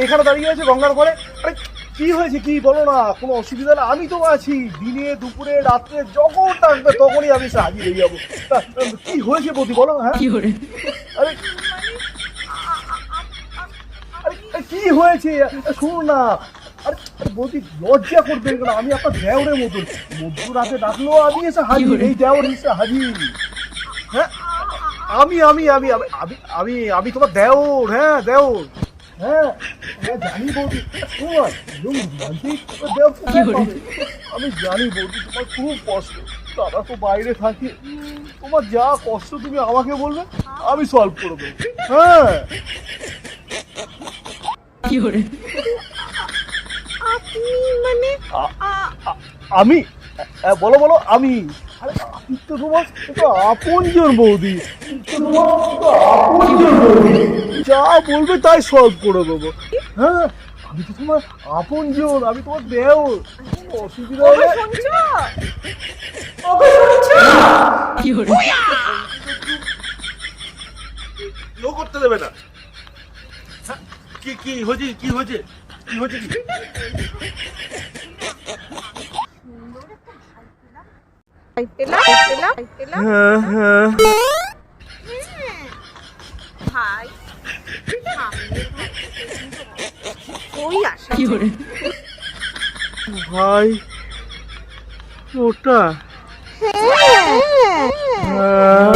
এখানে দাঁড়িয়ে আছে গঙ্গার পরে। আরে কি হয়েছে কি বলো না, কোনো অসুবিধা না, আমি তো আছি। দিনে দুপুরে রাত্রে যখন ডাকবে তখনই আমি এসে হাজির হয়ে যাবো। কি হয়েছে বৌদি বলো? হ্যাঁ আরে আরে কি হয়েছে শুনুন না। আরে বৌদি লজ্জা করবেন কেন, আমি আপনার দেওরের মতন, মধ্যরাতে ডাকলো আমি এসে হাজির, এই দেওর এসে হাজির। হ্যাঁ আমি আমি আমি আমি আমি আমি তোমার দেওর। হ্যাঁ দেওর। হ্যাঁ হ্যাঁ জানি বৌদি। আমি জানি বৌদি তোমার খুব কষ্ট, তারা তো বাইরে থাকে, তোমার যা কষ্ট তুমি আমাকে বলবে, আমি সলভ করে দেবো। হ্যাঁ আপনি মানে আমি বলো বলো আমি। আরে আমি তো তোমার আপনজন বৌদি, আপনজন বৌদি, যা বলবে তাই সলভ করে দেবো। হ্যাঁ আমি তো তোমার আপনজন, আমি তোমার দেওর, অসুবিধা হলে কেউ করতে দেবে না। কি কি হয়েছে কি হয়েছে কি হয়েছে কি? হ্যাঁ হ্যাঁ ভাই ওই আসা ভাই ওটা হ্যাঁ